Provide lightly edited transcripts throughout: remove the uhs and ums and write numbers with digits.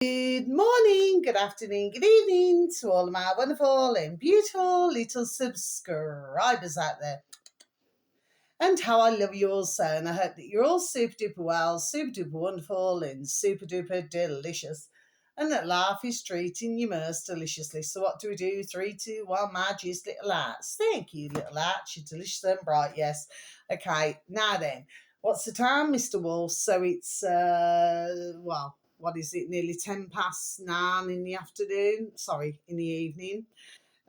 Good morning, good afternoon, good evening to all of my wonderful and beautiful little subscribers out there. And how I love you all so, and I hope that you're all super duper well, super duper wonderful, and super duper delicious. And that life is treating you most deliciously. So what do we do? 3, 2, 1, my juice, little lights. Thank you, little lights. You're delicious and bright, yes. Okay, now then, what's the time, Mr. Wolf? So it's, what is it, nearly 10 past 9 in the afternoon? Sorry, in the evening.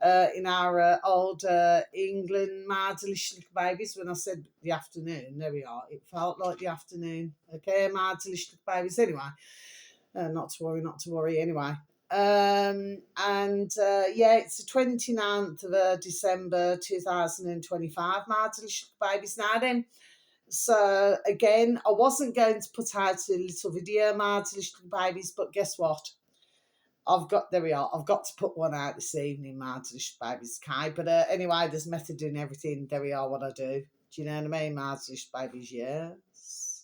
In our old England, my delicious little babies. When I said the afternoon, there we are. It felt like the afternoon. Okay, my delicious little babies. Anyway, not to worry. Anyway, it's the 29th of December 2025. My delicious little babies. Now then. So again, I wasn't going to put out a little video, my delicious little babies, but guess what? I've got to put one out this evening, my delicious babies, okay? But anyway, there's method in everything. There we are, what I do. Do you know what I mean, my delicious babies? Yes.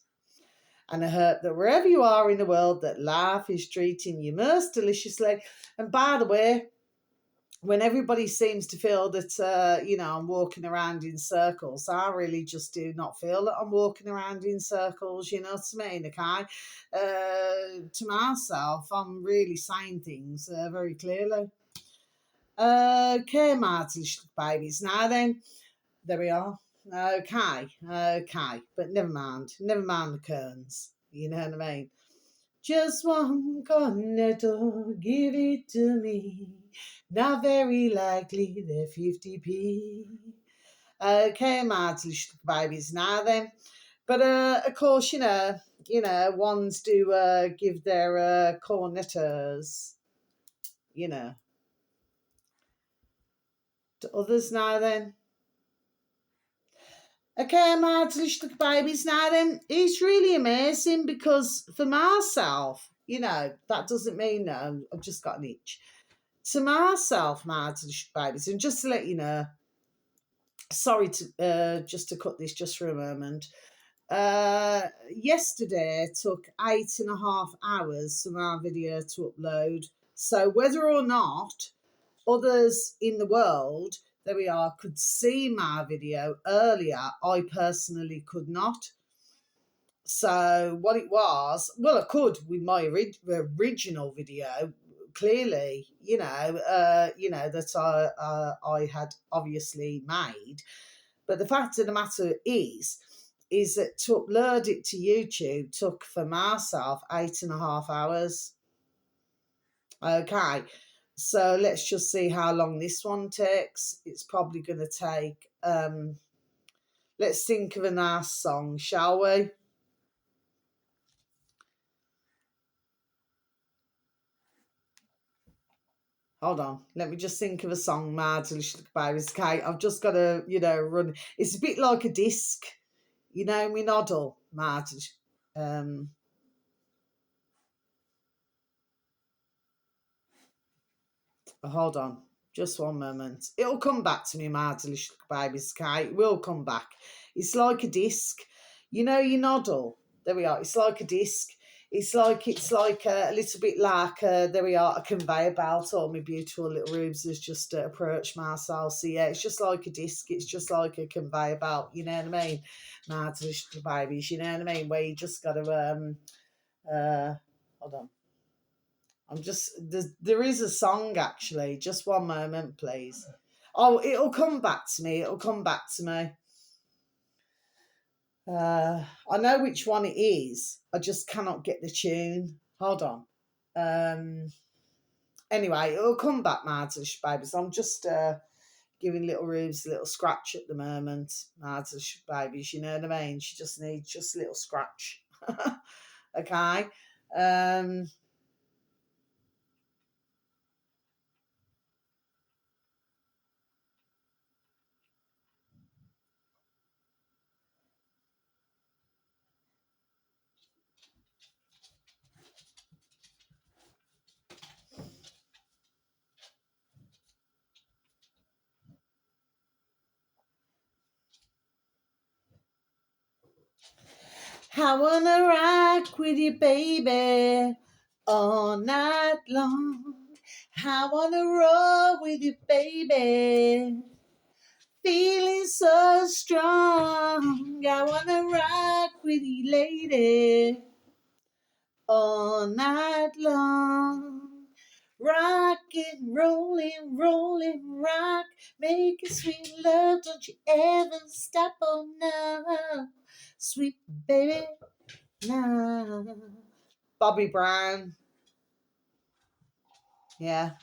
And I hope that wherever you are in the world, that life is treating you most deliciously. And by the way, when everybody seems to feel that, I'm walking around in circles, I really just do not feel that I'm walking around in circles, you know what I mean, okay? To myself, I'm really saying things very clearly. Okay, my delicious babies. Now then, there we are. Okay. But never mind the curtains, you know what I mean? Just one cornetto, give it to me. Not very likely they're 50p. Okay, my delicious babies now then. But of course, ones do give their cornettos, to others now then. Okay, my delicious babies now then. It's really amazing because for myself, that doesn't mean that I've just got an itch. To myself, my delicious babies, and just to let you know, sorry to just to cut this just for a moment. Yesterday took 8.5 hours for my video to upload. So whether or not others in the world, there we are, could see my video earlier, I personally could not. So what it was, well, I could with my original video, clearly, that I had obviously made. But the fact of the matter is that to upload it to YouTube took for myself 8.5 hours. Okay, so let's just see how long this one takes. It's probably going to take, let's think of a nice song, shall we? Hold on, let me just think of a song, my delicious babies. Okay, I've just got to, run. It's a bit like a disc, me noddle, my hold on, just one moment. It'll come back to me, my delicious babies. Okay, it will come back. It's like a disc, your noddle. There we are. It's like a disc. It's like a little bit like there we are, a conveyor belt. All my beautiful little rubes has just approached myself. So yeah, it's just like a disc. It's just like a conveyor belt. You know what I mean? My delicious babies. You know what I mean? Where you just got to hold on. There is a song actually. Just one moment, please. Oh, it'll come back to me. I know which one it is. I just cannot get the tune. Hold on. Anyway, it'll come back, Martish babies. I'm just giving little Rubes a little scratch at the moment. Martish babies, you know what I mean? She just needs just a little scratch. Okay. I wanna rock with you, baby. all night long. I wanna roll with you, baby. Feeling so strong. I wanna rock with you, lady. All night long. Rockin', rollin', rollin', rock. Making sweet love. Don't you ever stop, oh no. Sweet baby, no. Bobby Brown. Yeah.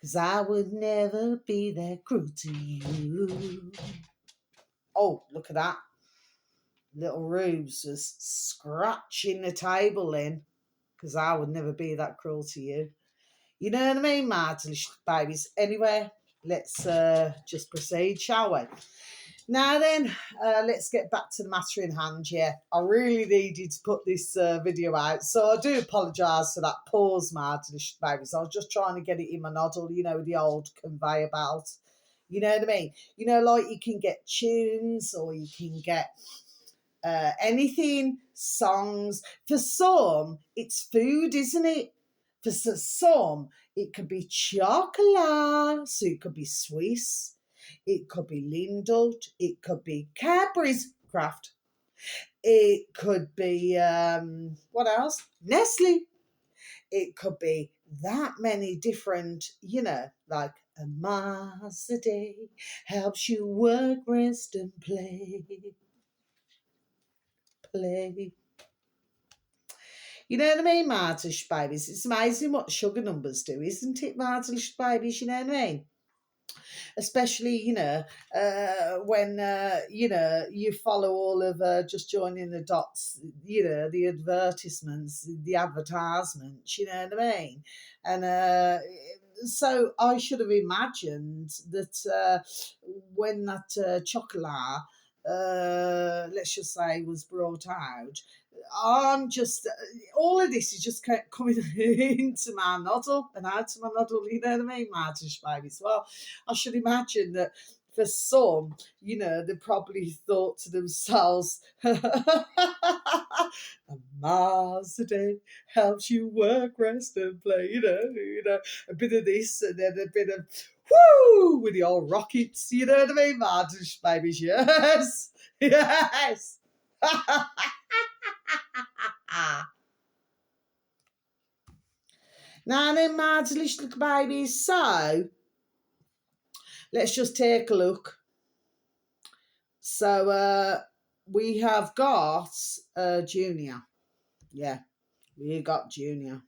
'Cause I would never be that cruel to you. Oh, look at that. Little Rubes was scratching the table in. 'Cause I would never be that cruel to you. You know what I mean, my delicious babies? Anyway, let's just proceed, shall we? Now then, let's get back to the matter in hand. Yeah, I really needed to put this video out, so I do apologise for that pause, my delicious babies. I was just trying to get it in my noddle, you know, the old conveyor belt. You know what I mean? You know, like you can get tunes or you can get anything, songs. For some, it's food, isn't it? For some, it could be chocolate, so it could be Swiss. It could be Lindult. It could be Cadbury's Craft. It could be, what else? Nestle. It could be that many different, you know, like a Mars a day helps you work, rest, and play. Play. You know what I mean, Martish babies? It's amazing what sugar numbers do, isn't it, Martish babies? You know what I mean? Especially, you know, when, you know, you follow all of just joining the dots, you know, the advertisements, the advertisements, you know what I mean? And so I should have imagined that when that chocolate, let's just say, was brought out, I'm just, all of this is just coming into my noddle and out of my noddle, you know what I mean, Martish babies? Well, I should imagine that for some, you know, they probably thought to themselves, a Mars a day helps you work, rest, and play, you know, a bit of this and then a bit of woo with the old rockets, you know what I mean, Martish babies? Yes, yes. Now then, my delicious little babies, so let's just take a look. So we have got Junior. Yeah, we got Junior.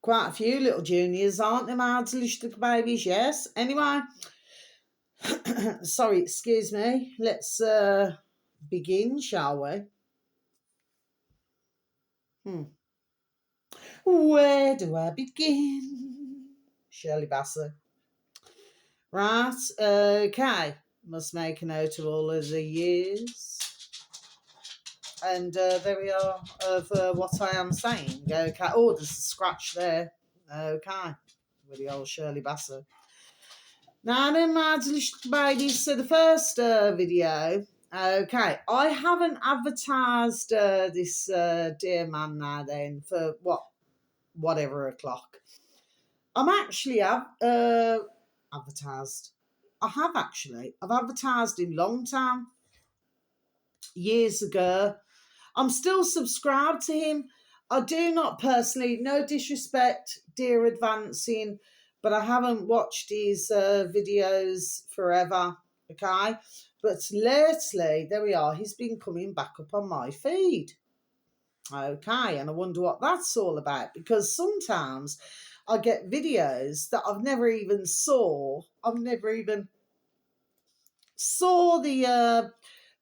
Quite a few little juniors, aren't there, my delicious little babies? Yes. Anyway, sorry, excuse me. Let's begin, shall we? Where do I begin? Shirley Bassey. Right, okay. Must make a note of all of the years. And there we are of what I am saying. Okay. Oh, there's a scratch there. Okay. With the old Shirley Bassey. Now then, my delicious babies. So the first video. Okay. I haven't advertised this dear man now then for whatever o'clock. I'm actually advertised. I have actually. I've advertised in long time, years ago. I'm still subscribed to him. I do not personally, no disrespect, dear Advancing, but I haven't watched his videos forever, okay? But lately, there we are, he's been coming back up on my feed. Okay, and I wonder what that's all about, because sometimes I get videos that I've never even saw the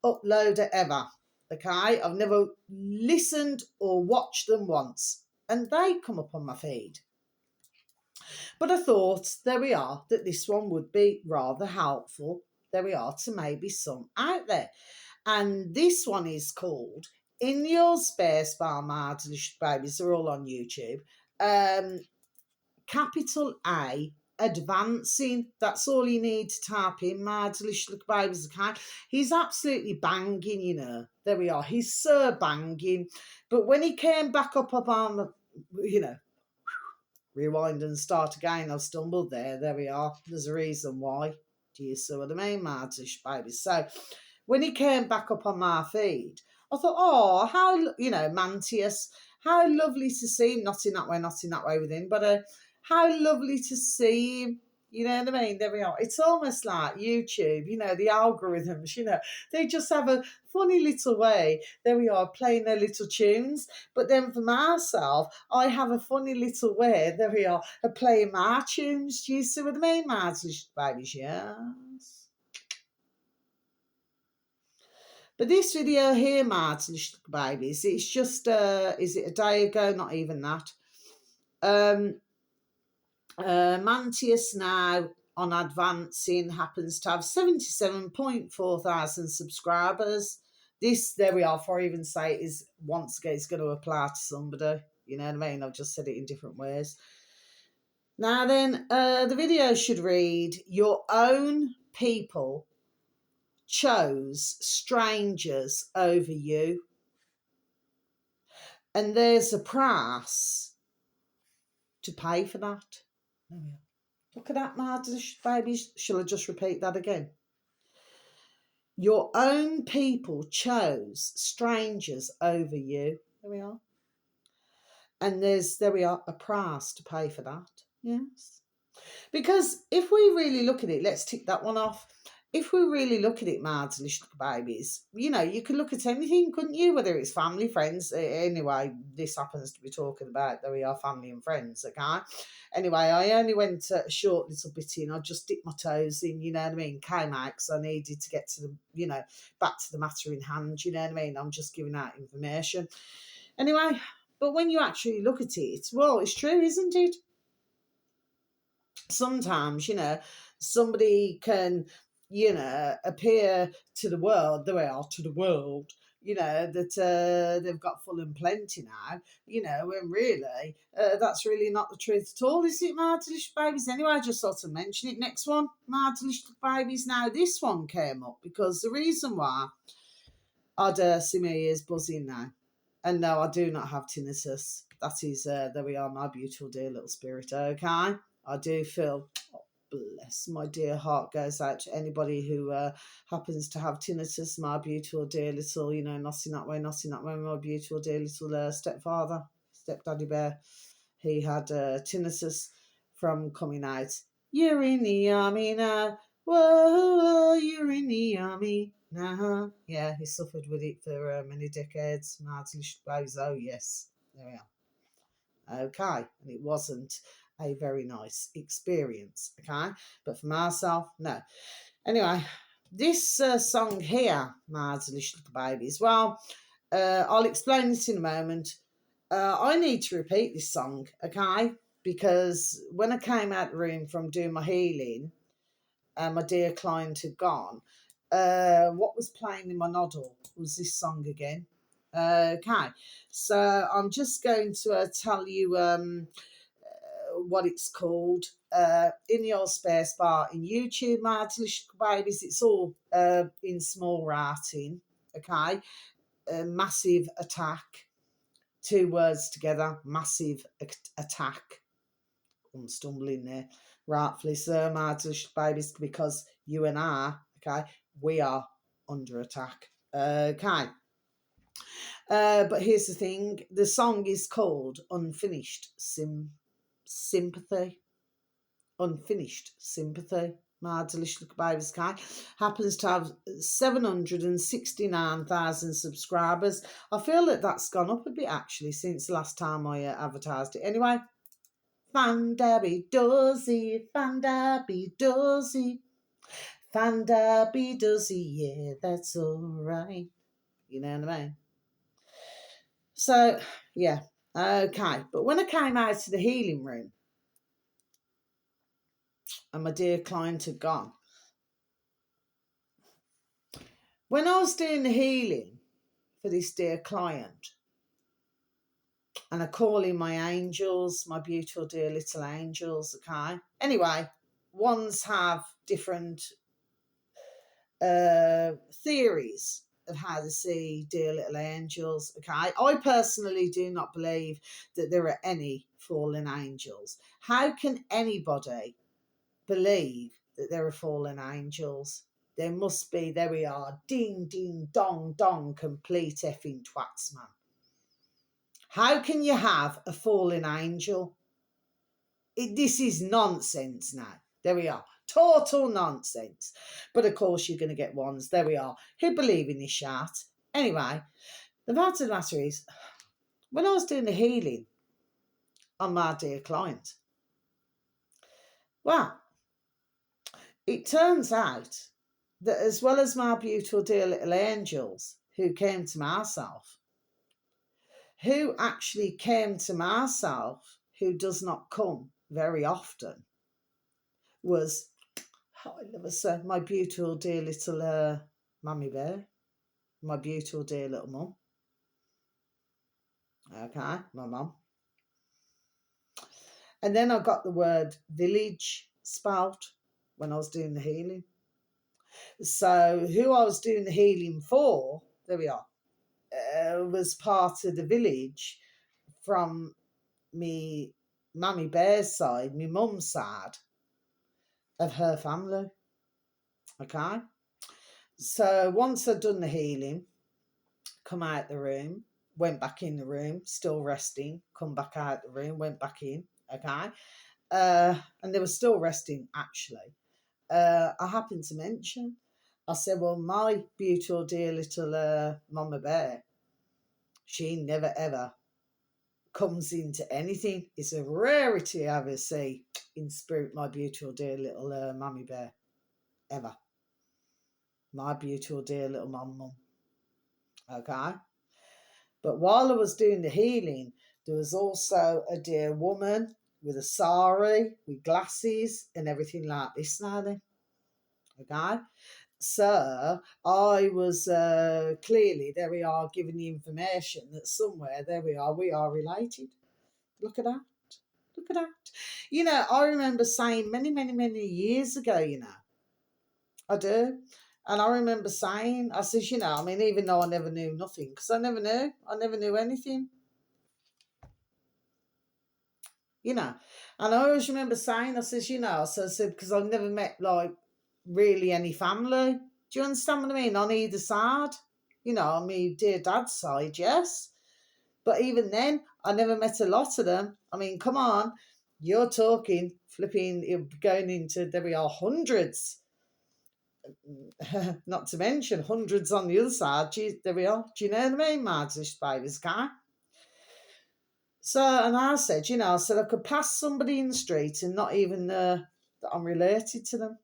uploader ever. Okay, I've never listened or watched them once, and they come up on my feed. But I thought, there we are, that this one would be rather helpful. There we are, to maybe some out there. And this one is called In Your Spare Spell, my delicious babies. They're all on YouTube. Capital A, advancing. That's all you need to type in, my delicious little babies. Okay, he's absolutely banging, you know. There we are. He's so banging. But when he came back up on the, you know, rewind and start again, I've stumbled there. There we are. There's a reason why. Do you see what I mean, my delicious babies? So when he came back up on my feed, I thought, oh, how, you know, Mantius, how lovely to see him. Not in that way with him, but how lovely to see him. You know what I mean? There we are. It's almost like YouTube, you know, the algorithms, you know, they just have a funny little way. There we are, playing their little tunes. But then for myself, I have a funny little way, there we are, of playing my tunes. Do you see what I mean, my babies? Yes. But this video here, Martin babies, it's just, is it a day ago? Not even that. Mantius now on advancing happens to have 77.4 thousand subscribers. This, there we are, for even say it is once again, it's going to apply to somebody. You know what I mean? I've just said it in different ways. Now then, the video should read, your own people chose strangers over you. And there's a price to pay for that. There we are. Look at that, my babies. Shall I just repeat that again? Your own people chose strangers over you. There we are. And there we are, a price to pay for that. Yes. Because if we really look at it, let's tick that one off. If we really look at it, my delicious babies, you know, you could look at anything, couldn't you? Whether it's family, friends. Anyway, this happens to be talking about, there we are, family and friends, okay? Anyway, I only went a short little bit in. I just dipped my toes in, you know what I mean? Came out because I needed to get to the, you know, back to the matter in hand, you know what I mean? I'm just giving out information. Anyway, but when you actually look at it, well, it's true, isn't it? Sometimes, you know, somebody can, you know, appear to the world, the way are to the world, you know, that they've got full and plenty now, you know, and really, that's really not the truth at all, is it, my delicious babies? Anyway, I just sort of mention it. Next one, my delicious babies. Now, this one came up because the reason why I'd see my ears buzzing now. And no, I do not have tinnitus. That is, there we are, my beautiful dear little spirit, okay? I do feel, oh, bless my dear heart goes out to anybody who happens to have tinnitus, my beautiful dear little, you know, not in that way, my beautiful dear little stepfather, stepdaddy bear. He had tinnitus from coming out. You're in the army now. Whoa, you're in the army now. Yeah, he suffered with it for many decades. Martin Bays, oh yes, there we are. Okay, and it wasn't a very nice experience, okay? But for myself, no. Anyway, this song here, my delicious little babies, well, I'll explain this in a moment. I need to repeat this song, okay? Because when I came out of the room from doing my healing, my dear client had gone, what was playing in my noddle was this song again. Okay, so I'm just going to tell you what it's called. In your space bar in YouTube, my delicious babies, it's all in small writing. Okay, massive attack. 2 words together, massive attack. I'm stumbling there. Rightfully so, my delicious babies, because you and I, okay, we are under attack. Okay. But here's the thing. The song is called Unfinished Sympathy. Unfinished Sympathy. My delicious little babies, okay, happens to have 769,000 subscribers. I feel that that's gone up a bit actually since the last time I advertised it. Anyway, Fandabby dozy, Fandabby dozy, Fandabby dozy, yeah, that's all right. You know what I mean? So, yeah, okay. But when I came out to the healing room and my dear client had gone, when I was doing the healing for this dear client, And I call in my angels, my beautiful dear little angels, okay? Anyway, ones have different theories of how to see dear little angels, okay? I personally do not believe that there are any fallen angels. How can anybody believe that there are fallen angels? There must be, there we are, ding, ding, dong, dong, complete effing twats, man. How can you have a fallen angel? This is nonsense now. There we are. Total nonsense. But of course, you're going to get ones, there we are, who believe in this shit. Anyway, the fact of the matter is, when I was doing the healing on my dear client, well, it turns out that as well as my beautiful dear little angels who came to myself, who actually came to myself, who does not come very often, was, oh, I love her so, my beautiful dear little mummy bear, my beautiful dear little mum. Okay, my mum. And then I got the word village spelt when I was doing the healing. So who I was doing the healing for, there we are, was part of the village from me mummy bear's side, me mum's side of her family. Okay. So once I'd done the healing, come out the room, went back in the room, still resting, come back out the room, went back in, okay? And they were still resting, actually. I happened to mention, I said, well, my beautiful dear little mama bear, she never ever comes into anything. It's a rarity I ever see in spirit, my beautiful dear little mummy bear, ever. My beautiful dear little mum, okay? But while I was doing the healing, there was also a dear woman with a sari, with glasses and everything like this now then. Okay? So I was clearly, there we are, giving the information that somewhere, there we are related. Look at that. Look at that. You know, I remember saying many, many, many years ago, you know, I do. And I remember saying, I says, you know, I mean, even though I never knew nothing, because I never knew anything, you know. And I always remember saying, I says, you know, so I said, because I've never met, like, really any family. Do you understand what I mean? On either side. You know, on my dear dad's side, yes. But even then, I never met a lot of them. I mean, come on. You're talking, flipping, you're going into, there we are, hundreds. Not to mention hundreds on the other side. Gee, there we are. Do you know what I mean, Marty's baby's guy? So, and I said, you know, I said I could pass somebody in the street and not even know that I'm related to them.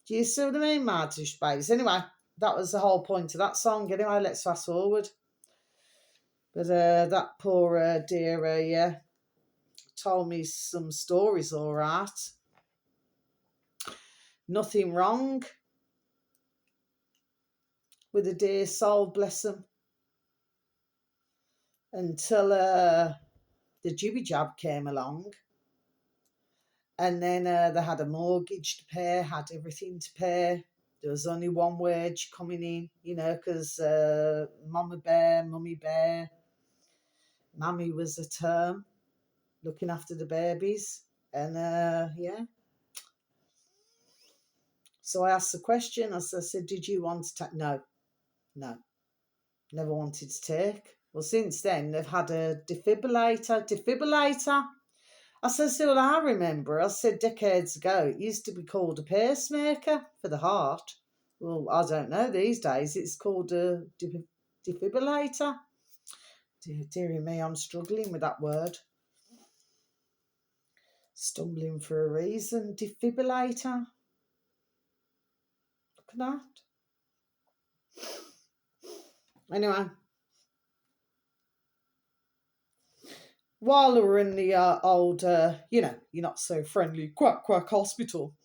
Do you see what I mean, Marty's babies? Anyway, that was the whole point of that song. Anyway, let's fast forward. But that poor dear, yeah, told me some stories, all right. Nothing wrong with a dear soul, bless them. Until the jibby jab came along. And then they had a mortgage to pay, had everything to pay. There was only one wage coming in, you know, because mummy bear, mammy was at term, looking after the babies. And yeah. So I asked the question. I said, did you want to take? No, never wanted to take. Well, since then, they've had a defibrillator. I said, so well, I remember, I said decades ago, it used to be called a pacemaker for the heart. Well, I don't know these days. It's called a defibrillator. Dearie me, I'm struggling with that word. Stumbling for a reason. Defibrillator. Look at that. Anyway. While we were in the old, you know, you're not so friendly, quack, quack hospital,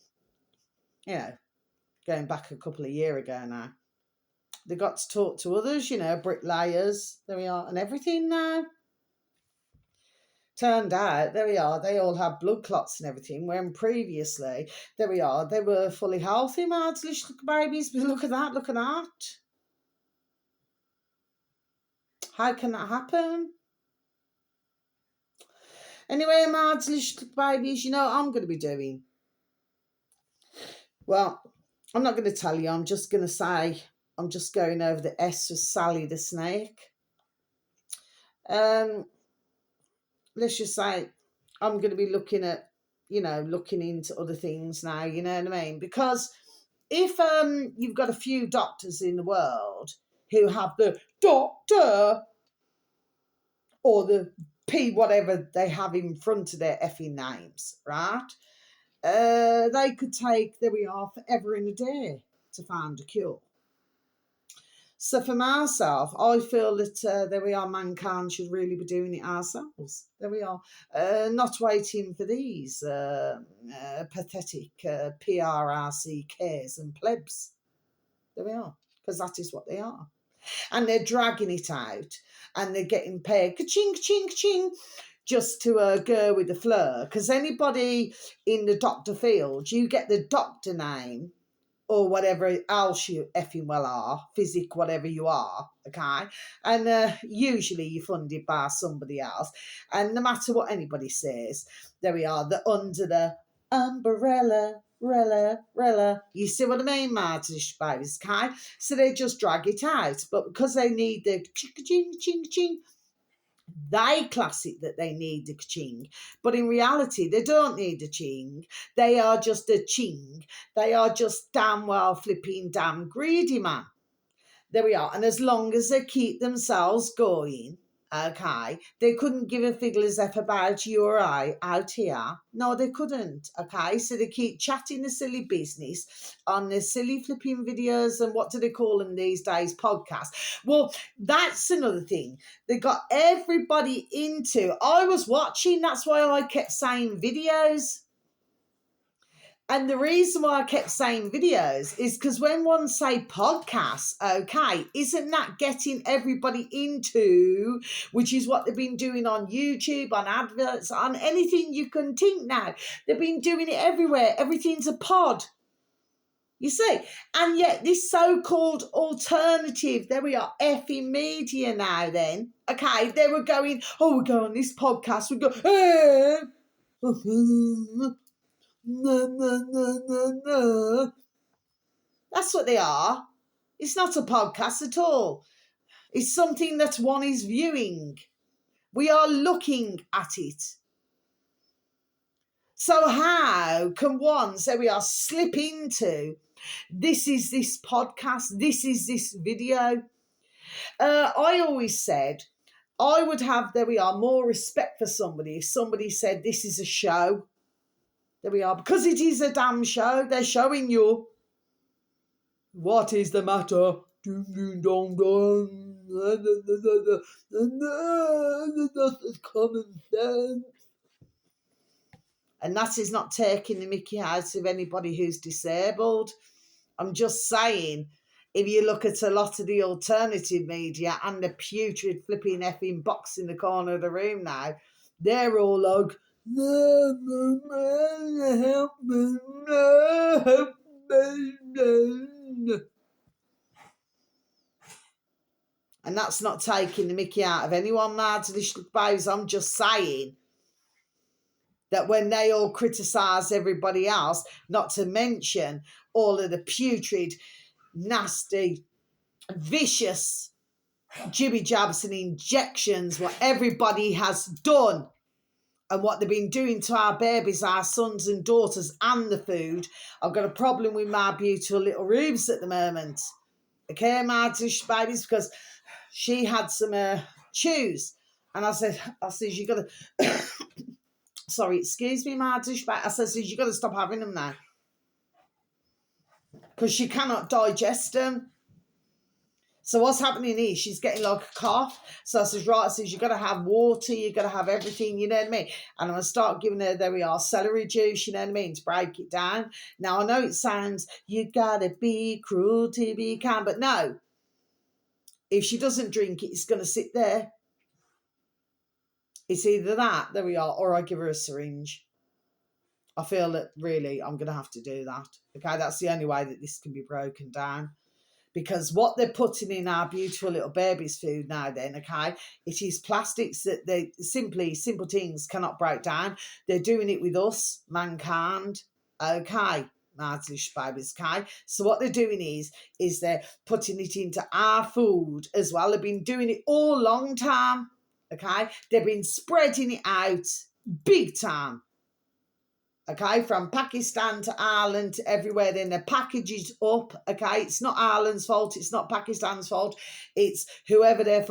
you know, going back a couple of years ago now, they got to talk to others, you know, bricklayers, there we are, and everything now. Turned out, there we are, they all had blood clots and everything, when previously, there we are, they were fully healthy, Marge little babies. But look at that, look at that. How can that happen? Anyway, Marge little babies, you know what I'm going to be doing? Well, I'm not going to tell you, I'm just going to say, I'm just going over the S for Sally the snake. Let's just say I'm going to be looking at, looking into other things now, you know what I mean? Because if you've got a few doctors in the world who have the doctor or the P whatever they have in front of their effing names, right? They could take, there we are, forever and a day to find a cure. So for myself, I feel that there we are, mankind should really be doing it ourselves. There we are, not waiting for these pathetic PRRC cares and plebs. There we are, because that is what they are. And they're dragging it out and they're getting paid ka-ching, ka-ching, ka-ching, just to go with the flow. Because anybody in the doctor field, you get the doctor name or whatever else you effing well are, physic, whatever you are, okay? And usually you're funded by somebody else. And no matter what anybody says, there we are, they're under the umbrella, rella. You see what I mean, Martish babies, okay? So they just drag it out. But because they need the ching, ching, ching, they class it that they need the ching, but in reality they don't need a ching. They are just a ching. They are just damn well flipping damn greedy, man. There we are. And as long as they keep themselves going, okay, they couldn't give a fiddler's F about you or I out here. No, they couldn't, okay? So they keep chatting the silly business on the silly flipping videos and what do they call them these days? Podcasts. Well, that's another thing. They got everybody into, I was watching, that's why I kept saying videos. And the reason why I kept saying videos is because when one say podcasts, okay, isn't that getting everybody into, which is what they've been doing on YouTube, on adverts, on anything you can think now. They've been doing it everywhere. Everything's a pod. You see? And yet this so-called alternative, there we are, effing media now then. Okay, they were going, oh, we'll go on this podcast. We go, no. That's what they are. It's not a podcast at all. It's something that one is viewing. We are looking at it. So how can one say we are slip into this is this podcast, this is this video? I always said I would have, there we are, more respect for somebody if somebody said this is a show. There we are, because it is a damn show. They're showing you. What is the matter? That's common sense. And that is not taking the mickey out of anybody who's disabled. I'm just saying, if you look at a lot of the alternative media and the putrid flipping effing box in the corner of the room now, they're all like, no, help me, no, help me, no. And that's not taking the mickey out of anyone, Martin. I'm just saying that when they all criticise everybody else, not to mention all of the putrid, nasty, vicious jibby jabs and injections, what everybody has done and what they've been doing to our babies, our sons and daughters, and the food. I've got a problem with my beautiful little Rubes at the moment. Okay, my dish babies, because she had some chews. And I said, you got to, sorry, excuse me, my dish baby. I said, you got to stop having them now. Because she cannot digest them. So what's happening is she's getting like a cough. So I says, right, you got to have water, you got to have everything, you know what I mean? And I'm going to start giving her, there we are, celery juice, you know what I mean, to break it down. Now, I know it sounds, you got to be cruel to be kind, but no. If she doesn't drink it, it's going to sit there. It's either that, there we are, or I give her a syringe. I feel that really I'm going to have to do that. Okay, that's the only way that this can be broken down. Because what they're putting in our beautiful little baby's food now then, okay, it is plastics that they simple things cannot break down. They're doing it with us, mankind, okay, Martlish babies, okay. So what they're doing is they're putting it into our food as well. They've been doing it all long time, okay. They've been spreading it out big time. Okay, from Pakistan to Ireland to everywhere, then the package is up. Okay, it's not Ireland's fault, it's not Pakistan's fault, it's whoever their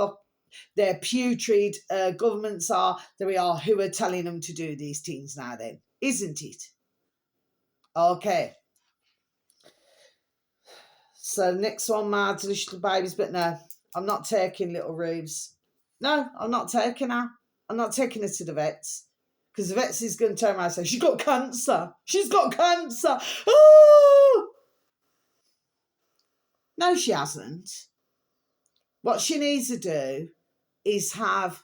putrid governments are, there we are, who are telling them to do these things now then, isn't it? Okay. So next one, my delicious babies, but no, I'm not taking little Rubes. No, I'm not taking her. I'm not taking her to the vets. Because the vets is going to turn around and say, she's got cancer. She's got cancer. Oh! No, she hasn't. What she needs to do is have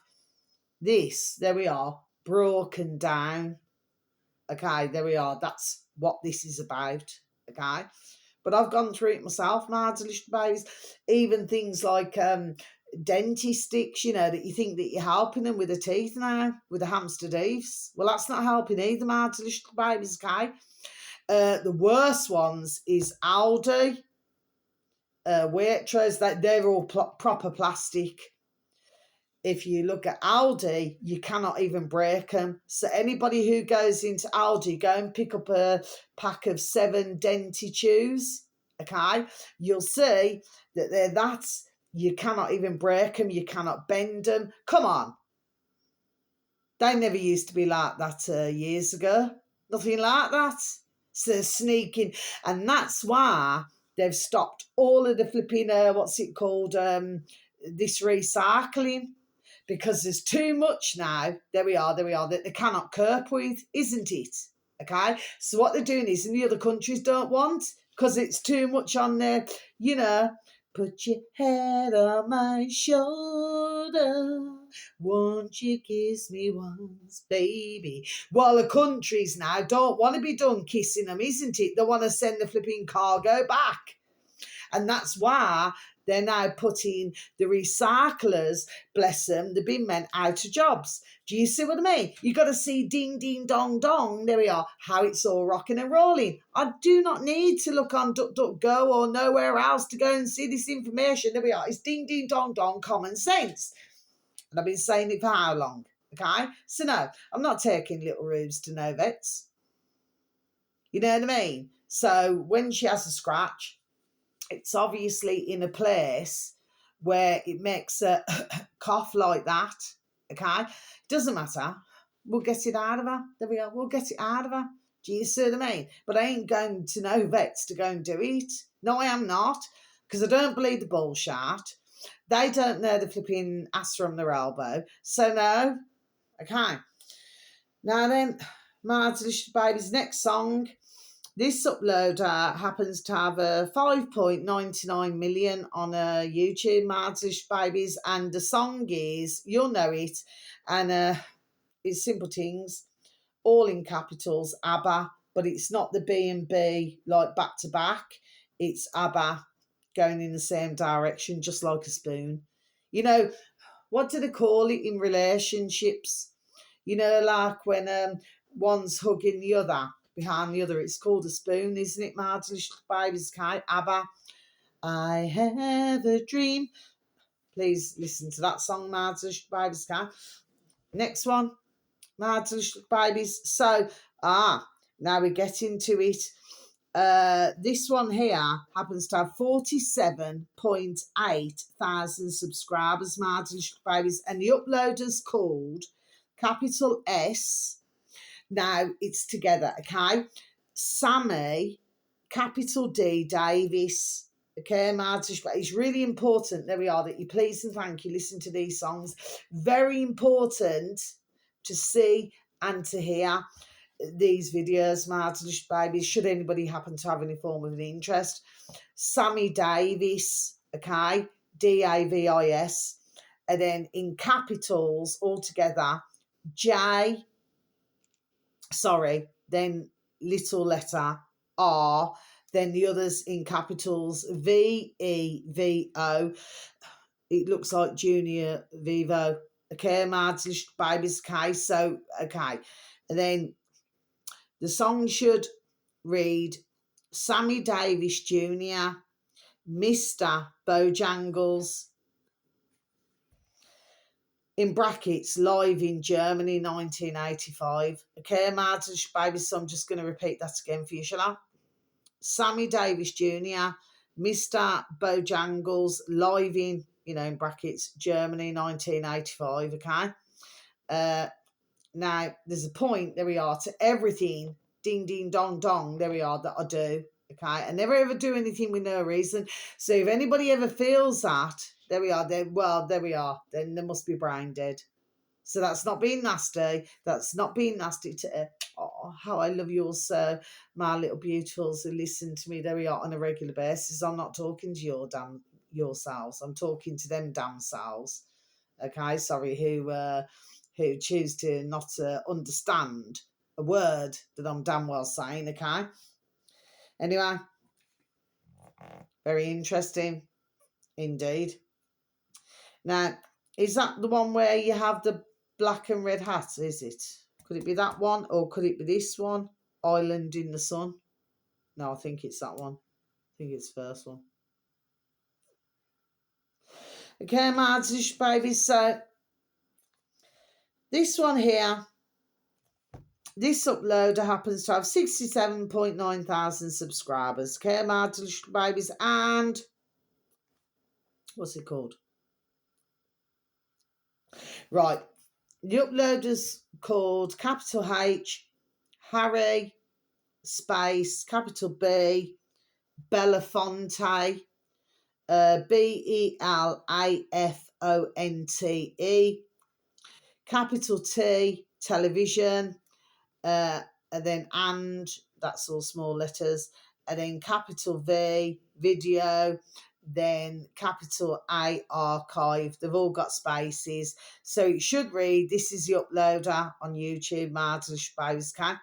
this, there we are, broken down. Okay, there we are. That's what this is about. Okay. But I've gone through it myself, my delicious babies. Even things like dentist sticks, you know, that you think that you're helping them with the teeth now, with the hamster teeth. Well, that's not helping either, my delicious babies, okay? The worst ones is Aldi, Waitrose, they're all proper plastic. If you look at Aldi, you cannot even break them. So anybody who goes into Aldi, go and pick up a pack of 7 Denti Chews, okay? You'll see that you cannot even break them, you cannot bend them. Come on. They never used to be like that years ago. Nothing like that. So they're sneaking. And that's why they've stopped all of the flipping, this recycling. Because there's too much now, there we are, that they cannot cope with, isn't it? Okay? So what they're doing is, and the other countries don't want, because it's too much on there, you know, put your head on my shoulder, won't you kiss me once, baby? While the countries now don't want to be done kissing them, isn't it? They want to send the flipping cargo back. And that's why they're now putting the recyclers, bless them, the bin men, out of jobs. Do you see what I mean? You've got to see ding, ding, dong, dong. There we are, how it's all rocking and rolling. I do not need to look on DuckDuckGo or nowhere else to go and see this information. There we are. It's ding, ding, dong, dong, common sense. And I've been saying it for how long? Okay? So no, I'm not taking little Rubes to no vets. You know what I mean? So when she has a scratch, it's obviously in a place where it makes a cough like that, okay? Doesn't matter. We'll get it out of her. There we are. We'll get it out of her. Do you see what I mean? But I ain't going to no vets to go and do it. No, I am not, because I don't believe the bullshit. They don't know the flipping ass from their elbow. So no. Okay. Now then, my delicious baby's next song. This uploader happens to have a 5.99 million on YouTube, Martish Babies, and the song is, you'll know it, and it's simple things, all in capitals, ABBA, but it's not the B&B like back to back, it's ABBA going in the same direction, just like a spoon. You know, what do they call it in relationships? You know, like when one's hugging the other, behind the other, it's called a spoon, isn't it, my delicious babies? ABBA, I have a dream. Please listen to that song, my delicious babies. Next one, my delicious babies. So, now we get into it. This one here happens to have 47.8 thousand subscribers, my delicious babies, and the uploader's called capital S. Now it's together, okay? Sammy, capital D, Davis, okay, Martish, but it's really important, there we are, that you please and thank you listen to these songs. Very important to see and to hear these videos, Martish babies, should anybody happen to have any form of an interest. Sammy Davis, okay, Davis, and then in capitals all together, J, sorry, then little letter R, then the others in capitals V, E, V, O. It looks like Junior Vivo. Okay, Mads, baby's okay. So, okay. And then the song should read Sammy Davis Jr., Mr. Bojangles, in brackets, live in Germany, 1985. Okay, Mads, baby, so I'm just going to repeat that again for you, shall I? Sammy Davis Jr., Mr. Bojangles, live in, in brackets, Germany, 1985, okay? Now, there's a point, there we are, to everything, ding, ding, dong, dong, there we are, that I do, okay? I never ever do anything with no reason. So if anybody ever feels that, there we are, then, well, there we are, then they must be brain dead. So that's not being nasty. That's not being nasty to how I love you so, my little beautifuls who listen to me. There we are on a regular basis. I'm not talking to yourselves. I'm talking to them damn selves. Okay, sorry, who choose to not understand a word that I'm damn well saying. Okay. Anyway, very interesting indeed. Now, is that the one where you have the black and red hat, is it? Could it be that one or could it be this one? Island in the Sun? No, I think it's that one. I think it's the first one. Okay, my baby. So this one here, this uploader happens to have 67.9 thousand subscribers. Okay, my babies, and what's it called? Right. The uploader's called capital H, Harry, space, capital B, Belafonte, Belafonte, capital T, television, and then that's all small letters, and then capital V, video, then capital A, archive. They've all got spaces. So it should read, this is the uploader on YouTube, Martin Spacecat.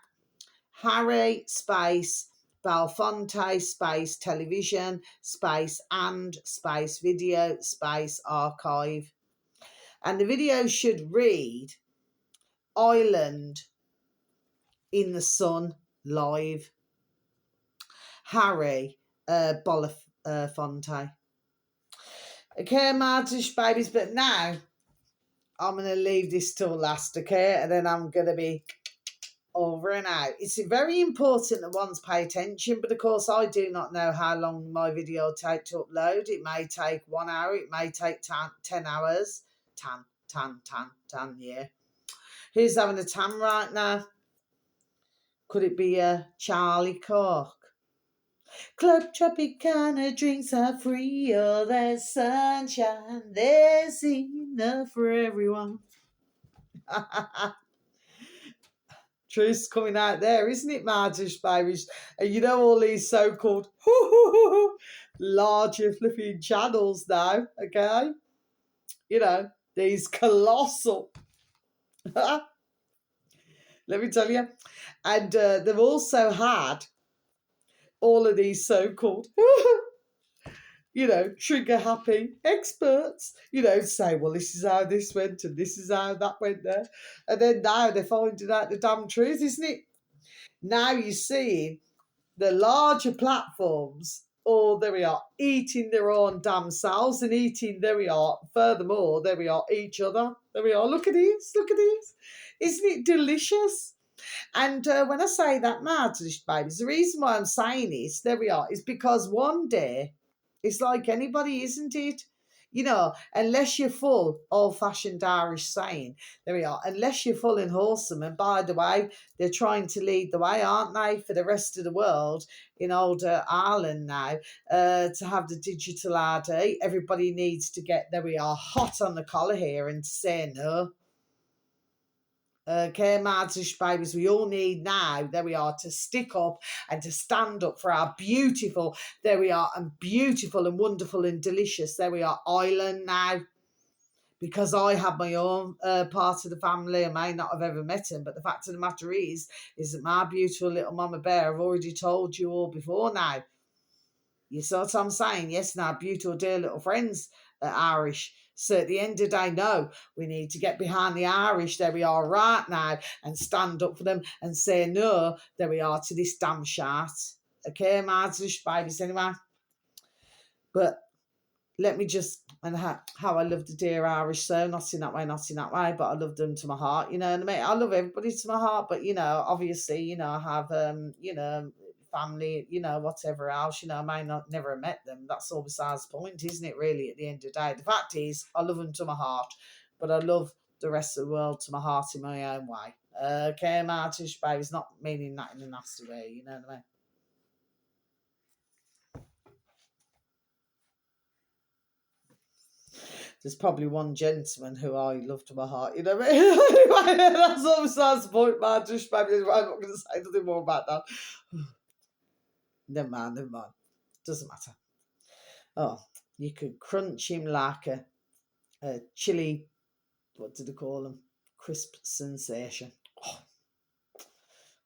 Harry, space, Belafonte, space, television, space, and space, video, space, archive. And the video should read, Island in the Sun, live. Harry, Belafonte. Okay, Martish babies, but now I'm going to leave this till last, okay? And then I'm going to be over and out. It's very important that ones pay attention, but of course I do not know how long my video will take to upload. It may take 1 hour, it may take 10 hours. Tan, yeah. Who's having a tan right now? Could it be Charlie Cork? Club Tropicana drinks are free, oh, there's sunshine, there's enough for everyone. Truth's coming out there, isn't it, Martish babies? And you know all these so-called larger flipping channels now, okay? You know, these colossal. Let me tell you. And they've also had all of these so-called trigger happy experts, say, well, this is how this went and this is how that went there. And then now they're finding out the damn truth, isn't it? Now you're seeing the larger platforms, there we are, eating their own damn selves and eating, there we are, furthermore, there we are, each other. There we are, look at this. Isn't it delicious? And when I say that, Martish babies, the reason why I'm saying this, there we are, is because one day, it's like anybody, isn't it? Unless you're full, old-fashioned Irish saying, there we are, unless you're full and wholesome, and by the way, they're trying to lead the way, aren't they, for the rest of the world in older Ireland now, to have the digital ID. Everybody needs to get, there we are, hot on the collar here and say no. Okay, Martish babies, we all need now, there we are, to stick up and to stand up for our beautiful, there we are, and beautiful and wonderful and delicious, there we are, island now. because I have my own part of the family. I may not have ever met him, but the fact of the matter is that my beautiful little mama bear, I've already told you all before now. You see what I'm saying? Yes, now beautiful dear little friends are Irish. So at the end of the day, no, we need to get behind the Irish. There we are right now and stand up for them and say no, there we are to this damn shit. Okay, my babies anyway. But let me just, and how I love the dear Irish, so not in that way, but I love them to my heart, you know what I mean? I love everybody to my heart, but, you know, obviously, you know, I have, you know, family, you know, whatever else, you know, I may not never have met them. That's all besides the point, isn't it, really, at the end of the day? The fact is, I love them to my heart, but I love the rest of the world to my heart in my own way. Okay, Martish, baby's not meaning that in a nasty way, you know what I mean? There's probably one gentleman who I love to my heart, you know what I mean? Anyway, that's almost the point, man. Just maybe I'm not going to say nothing more about that. Never mind. Doesn't matter. Oh, you could crunch him like a chili, what do they call them? Crisp sensation. Oh,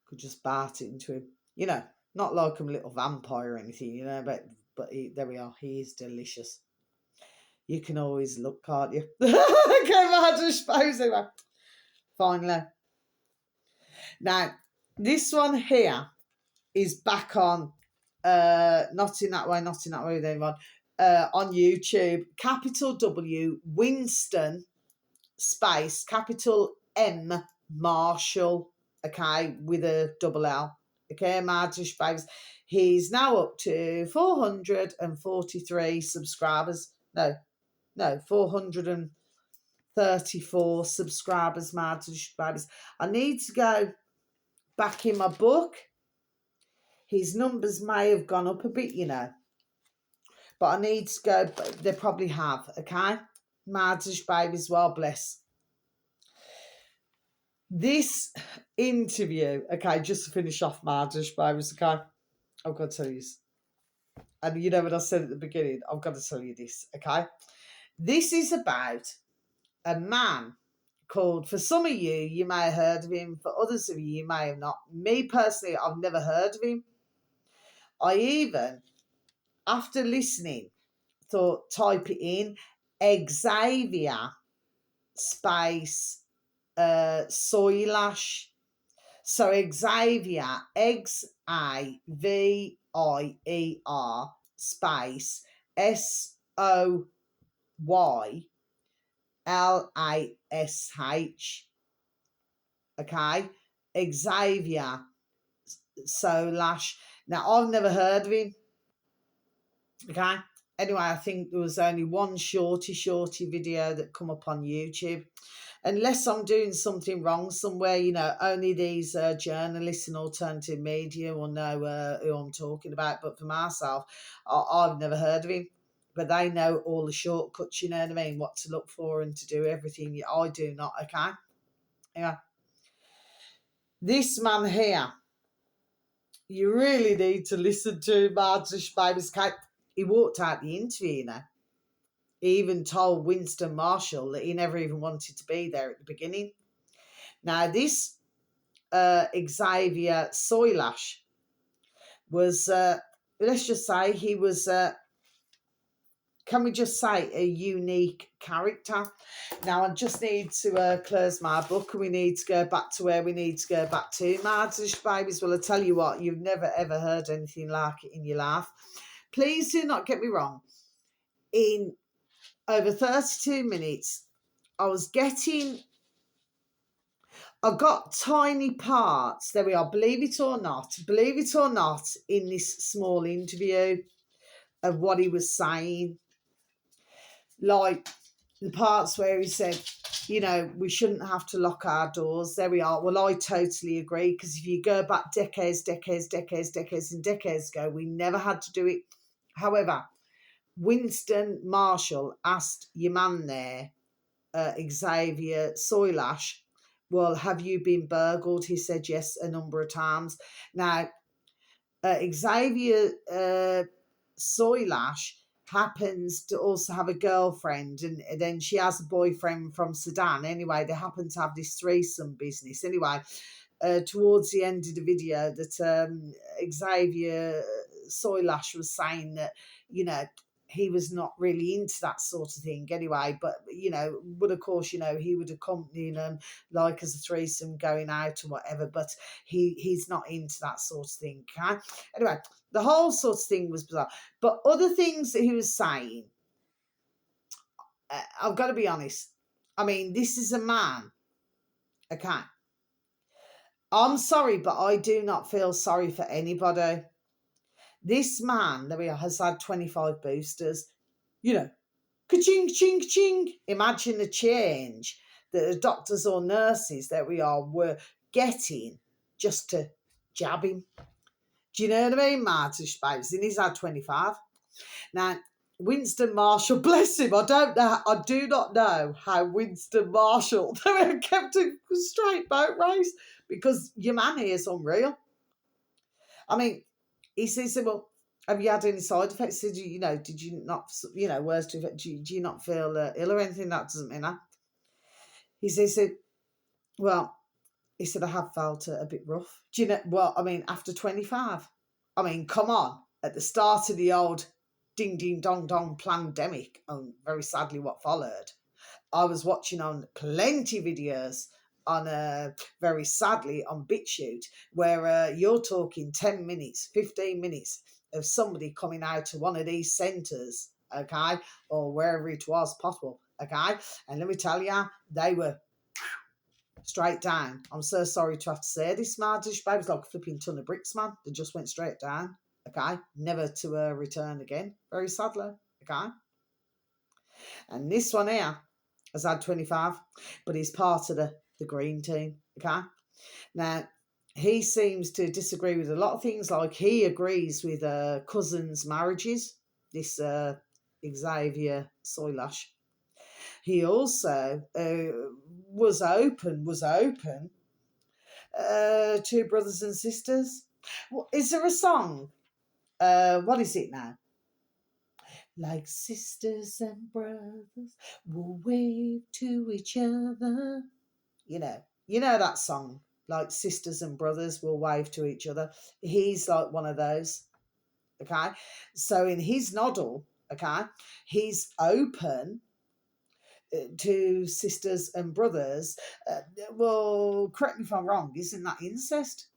could just bite it into him. You know, not like a little vampire or anything, you know, but there we are. He is delicious. You can always look, can't you? Okay, I just suppose anyway. Finally. Now, this one here is back on, not in that way, anyone, on YouTube. Capital W, Winston, space, capital M, Marshall, okay, with a double L. Okay, Martish babes. He's now up to 443 subscribers. No, 434 subscribers, Martish babes. I need to go back in my book. His numbers may have gone up a bit, you know. But I need to go, they probably have, okay? Martish babies, well bless. This interview, okay, just to finish off Martish babies, okay? I've got to tell you this. And you know what I said at the beginning, I've got to tell you this, okay? This is about a man called, for some of you, you may have heard of him. For others of you, you may have not. Me personally, I've never heard of him. I even, after listening, thought type it in, Xavier space Soylash. So Xavier, Xavier space Soylash. Okay, Xavier Soylash. Now I've never heard of him. Okay. Anyway, I think there was only one shorty video that come up on YouTube. Unless I'm doing something wrong somewhere, you know, only these journalists and alternative media will know who I'm talking about. But for myself, I've never heard of him. But they know all the shortcuts, you know what I mean, what to look for and to do everything. I do not, okay? Yeah. This man here, you really need to listen to Martish Baby's Cake. He walked out the interview, you know. He even told Winston Marshall that he never even wanted to be there at the beginning. Now, this Xavier Soylash was, let's just say, he was, can we just say, a unique character. Now, I just need to close my book and we need to go back to where we need to go back to. Martish babies, well, I tell you what, you've never ever heard anything like it in your life. Please do not get me wrong. In over 32 minutes, I got tiny parts, there we are, believe it or not, in this small interview of what he was saying. Like the parts where he said, you know, we shouldn't have to lock our doors. There we are. Well, I totally agree, because if you go back decades ago, we never had to do it. However, Winston Marshall asked your man there, Xavier Soylash, well, have you been burgled? He said yes a number of times. Now, Xavier Soylash happens to also have a girlfriend, and then she has a boyfriend from Sudan. Anyway, they happen to have this threesome business. Anyway, towards the end of the video, that Xavier Soylash was saying that, he was not really into that sort of thing anyway, but of course, he would accompany them like as a threesome going out or whatever, but he's not into that sort of thing, okay? Anyway, the whole sort of thing was bizarre. But other things that he was saying, I've got to be honest. I mean, this is a man, okay? I'm sorry, but I do not feel sorry for anybody. This man, there we are, has had 25 boosters. Ka-ching, ching, ching. Imagine the change that the doctors or nurses, there we are, were getting just to jab him. Do you know what I mean, Martin Spivers? And he's had 25. Now, Winston Marshall, bless him, I do not know how Winston Marshall kept a straight boat race, because your man here is unreal. I mean, he says, well, have you had any side effects? Did you not, worst effect? Do you not feel ill or anything? That doesn't mean that. He said, well, he said, I have felt a bit rough. Do you know, well, I mean, after 25, I mean, come on, at the start of the old ding, ding, dong, dong pandemic, and very sadly what followed, I was watching on plenty videos on, very sadly, on BitChute, where you're talking 10 minutes, 15 minutes of somebody coming out to one of these centres, okay, or wherever it was possible, okay, and let me tell you, they were straight down. I'm so sorry to have to say this, Mardish, babe, it's like a flipping ton of bricks, man. They just went straight down, okay, never to return again, very sadly, okay. And this one here has had 25, but he's part of the green team, okay. Now, he seems to disagree with a lot of things, like he agrees with cousins' marriages, this Xavier Soylash. He also was open to brothers and sisters. Is there a song? What is it now? Like sisters and brothers will wave to each other. You know that song, like sisters and brothers will wave to each other. He's like one of those, okay? So in his noddle, okay, he's open to sisters and brothers. Well, correct me if I'm wrong, isn't that incest?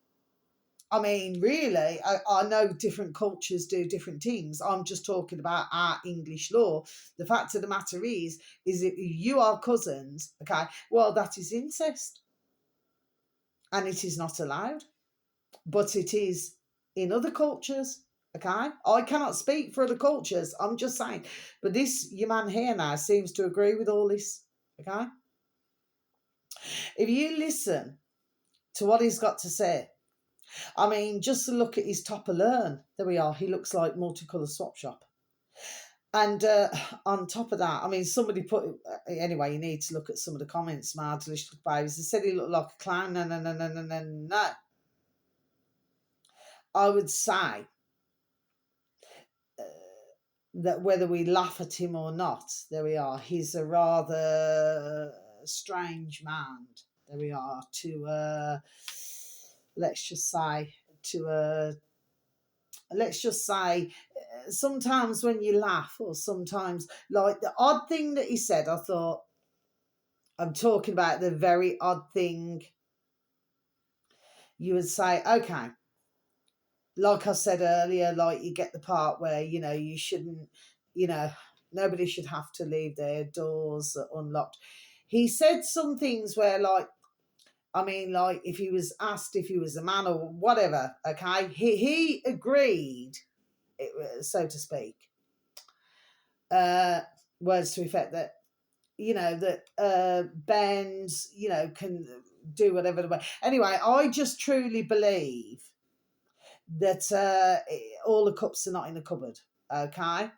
I mean, really, I know different cultures do different things. I'm just talking about our English law. The fact of the matter is that you are cousins, okay? Well, that is incest. And it is not allowed. But it is in other cultures, okay? I cannot speak for other cultures. I'm just saying. But this, your man here now, seems to agree with all this, okay? If you listen to what he's got to say, I mean, just to look at his top alone, there we are. He looks like multicolour swap shop. And on top of that, I mean, somebody put, anyway, you need to look at some of the comments, my delicious babies. They said he looked like a clown. No. I would say that whether we laugh at him or not, there we are. He's a rather strange man. There we are. Let's just say, sometimes when you laugh, or sometimes, like the odd thing that he said, I thought, I'm talking about the very odd thing. You would say, okay, like I said earlier, like you get the part where, you shouldn't, nobody should have to leave their doors unlocked. He said some things where, like, I mean, like, if he was asked if he was a man or whatever, okay, he agreed, so to speak, words to effect that, that Ben's, can do whatever the way. Anyway, I just truly believe that all the cups are not in the cupboard, okay?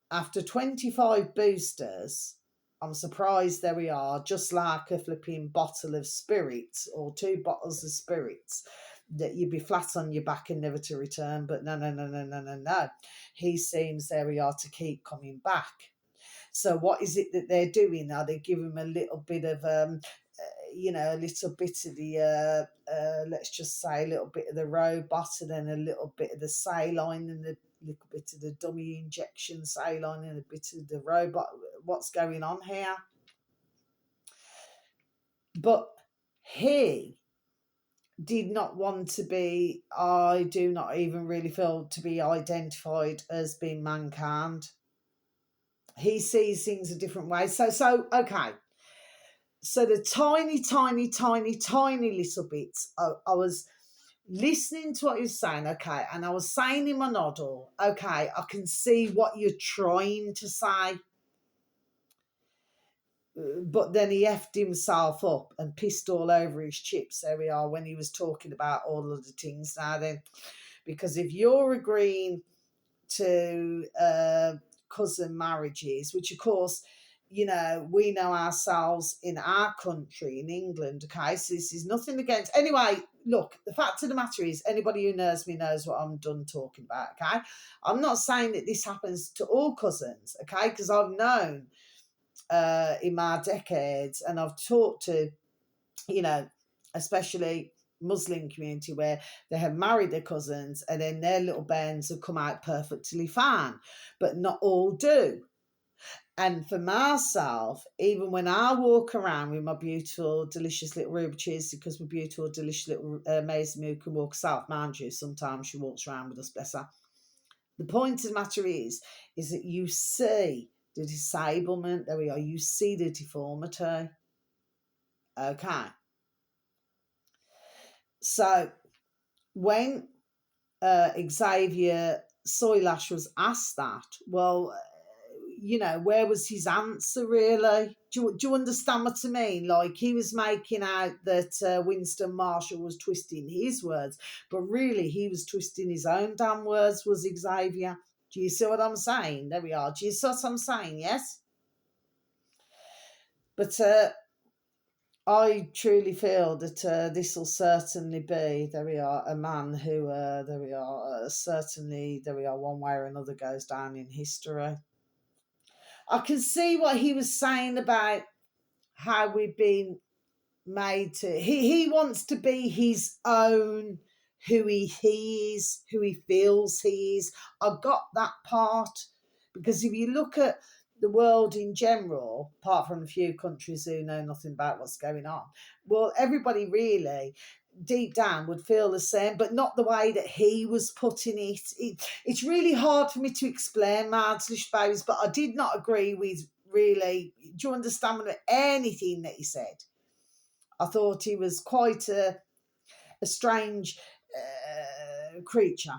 After 25 boosters, I'm surprised there we are, just like a flipping bottle of spirits or 2 bottles of spirits. that you'd be flat on your back and never to return. But no, no, no, no, no, no, no. He seems, there we are, to keep coming back. So what is it that they're doing? Are they giving him a little bit of, a little bit of the, let's just say a little bit of the robot, and then a little bit of the saline, and a little bit of the dummy injection saline, and a bit of the robot? What's going on here? But he did not want to be, I do not even really feel, to be identified as being mankind. He sees things a different way. So okay. So the tiny, tiny, tiny, tiny little bits, I was listening to what he was saying, okay, and I was saying in my noddle, okay, I can see what you're trying to say. But then he effed himself up and pissed all over his chips. There we are, when he was talking about all of the things now then. Because if you're agreeing to cousin marriages, which of course, we know ourselves in our country, in England, okay, so this is nothing against. Anyway, look, the fact of the matter is, anybody who knows me knows what I'm done talking about, okay? I'm not saying that this happens to all cousins, okay, because I've known in my decades, and I've talked to, especially Muslim community, where they have married their cousins and then their little bands have come out perfectly fine, but not all do. And for myself, even when I walk around with my beautiful, delicious little Ruby cheese, because we're beautiful, delicious little Maisie who can walk south, mind you, sometimes she walks around with us, bless her. The point of the matter is that you see the disablement, there we are, you see the deformity. Okay. So when Xavier Soylash was asked that, well, where was his answer really? Do you understand what I mean? Like, he was making out that Winston Marshall was twisting his words, but really he was twisting his own damn words, was Xavier. Do you see what I'm saying? There we are. Do you see what I'm saying? Yes? But I truly feel that this will certainly be, there we are, a man who, there we are, certainly, there we are, one way or another goes down in history. I can see what he was saying about how we've been made to. He wants to be his own, who he is, who he feels he is. I got that part, because if you look at the world in general, apart from a few countries who know nothing about what's going on, well, everybody really deep down would feel the same, but not the way that he was putting it's really hard for me to explain, Marslish babies, but I did not agree with, really, do you understand anything that he said? I thought he was quite a strange creature.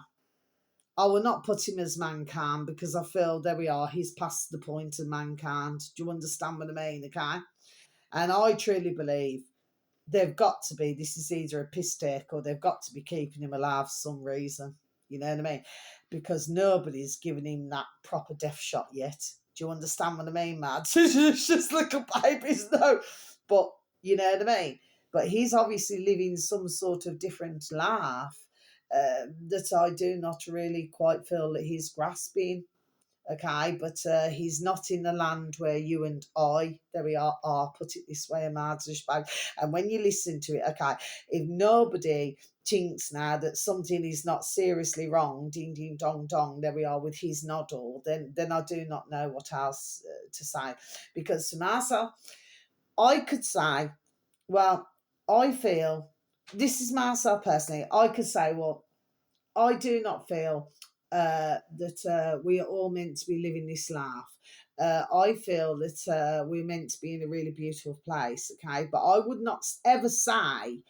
I will not put him as mankind, because I feel, there we are, he's past the point of mankind. Do you understand what I mean? Okay. And I truly believe they've got to be, this is either a piss take, or they've got to be keeping him alive for some reason. You know what I mean? Because nobody's given him that proper death shot yet. Do you understand what I mean, Matt? It's just little babies, no. But you know what I mean? But he's obviously living some sort of different life that I do not really quite feel that he's grasping. Okay, but he's not in the land where you and I, there we are, put it this way, bag. And when you listen to it, okay, if nobody thinks now that something is not seriously wrong, ding, ding, dong, dong, there we are with his noddle, then I do not know what else to say. Because to myself, I could say, well, I feel, this is myself personally, I could say, well, I do not feel that we are all meant to be living this life. I feel that we're meant to be in a really beautiful place, okay? But I would not ever say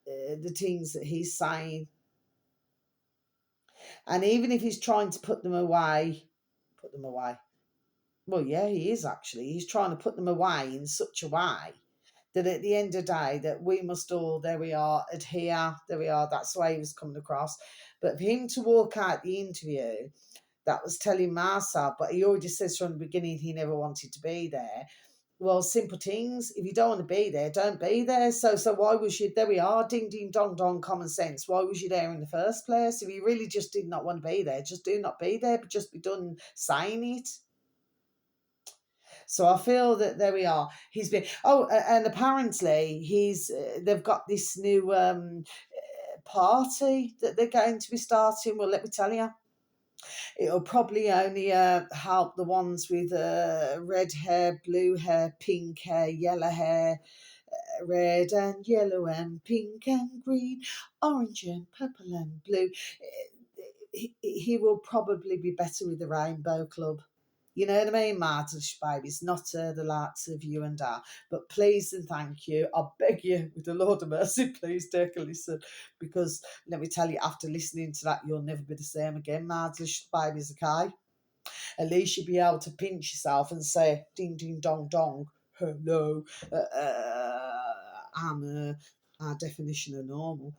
the things that he's saying. And even if he's trying to put them away. Well, yeah, he is actually. He's trying to put them away in such a way that at the end of the day, that we must all, there we are, adhere, there we are, that's the way he was coming across. But for him to walk out the interview, that was telling myself, but he already says from the beginning he never wanted to be there. Well, simple things. If you don't want to be there, don't be there. So why was you there? We are, ding ding dong dong, common sense. Why was you there in the first place? If you really just did not want to be there, just do not be there, but just be done saying it. So I feel that there we are. He's been and apparently they've got this new party that they're going to be starting. Well, let me tell you, it'll probably only help the ones with red hair, blue hair, pink hair, yellow hair, red and yellow and pink and green, orange and purple and blue. He will probably be better with the Rainbow Club. You know what I mean, Martyrs babies, not the likes of you and I. But please and thank you. I beg you, with the Lord of mercy, please take a listen. Because let me tell you, after listening to that, you'll never be the same again, Martyrs babies, okay? At least you'll be able to pinch yourself and say, ding, ding, dong, dong, hello, I'm our definition of normal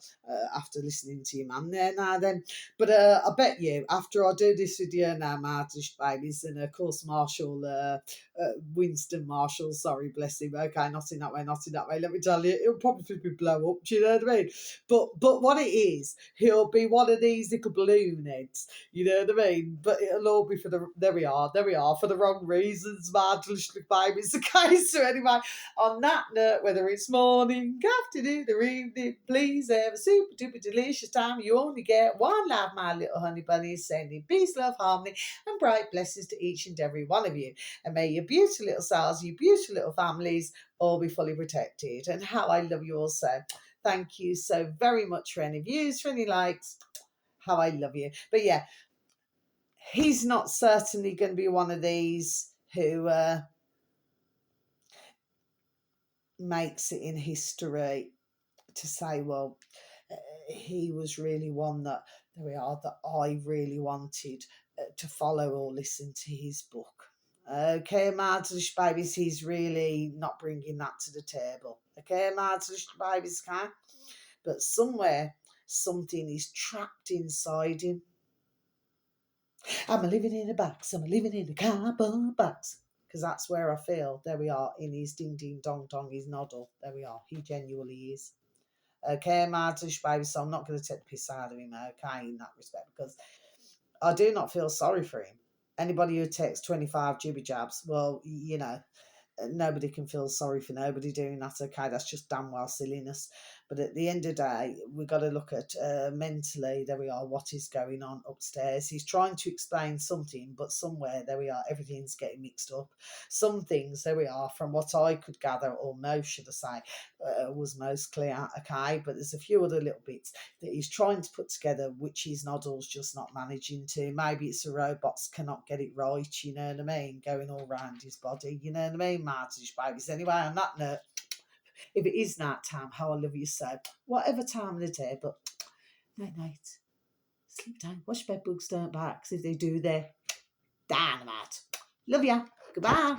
after listening to your man there now then. But I bet you, after I do this video now, Martish babies, and of course Winston Marshall, sorry, bless him, okay, not in that way, not in that way, let me tell you, it'll probably be blow up, do you know what I mean? But what it is, he'll be one of these little balloon heads, you know what I mean? But it'll all be for the, there we are, for the wrong reasons, Martish babies, okay? So anyway, on that note, whether it's morning, afternoon, or evening, please have a super duper delicious time. You only get one life, my little honey bunnies, sending peace, love, harmony, and bright blessings to each and every one of you. And may your beautiful little selves, your beautiful little families, all be fully protected. And how I love you all so. Thank you so very much for any views, for any likes. How I love you. But yeah, he's not certainly going to be one of these who makes it in history to say, well, he was really one that, there we are, that I really wanted to follow or listen to his book. Okay, Martelish babies, he's really not bringing that to the table. Okay, Martelish babies, okay? But somewhere, something is trapped inside him. I'm living in a box, I'm living in a cardboard box. Because that's where I feel, there we are, in his ding ding dong dong, his noddle. There we are, he genuinely is. Okay, Martish baby, so I'm not going to take the piss out of him, okay, in that respect, because I do not feel sorry for him. Anybody who takes 25 jibby jabs, well, you know, nobody can feel sorry for nobody doing that, okay? That's just damn well silliness. But at the end of the day, we've got to look at mentally, there we are, what is going on upstairs. He's trying to explain something, but somewhere, there we are, everything's getting mixed up. Some things, there we are, from what I could gather, or most, should I say, was most clear, okay? But there's a few other little bits that he's trying to put together, which his noddle's just not managing to. Maybe it's the robots cannot get it right, you know what I mean? Going all round his body, you know what I mean? Martish babies. Anyway, on that note, if it is night time, how I love you so. Whatever time of the day, but night night. Sleep time. Watch bed bugs don't bite, 'cause if they do, they're dynamite. Love ya. Goodbye.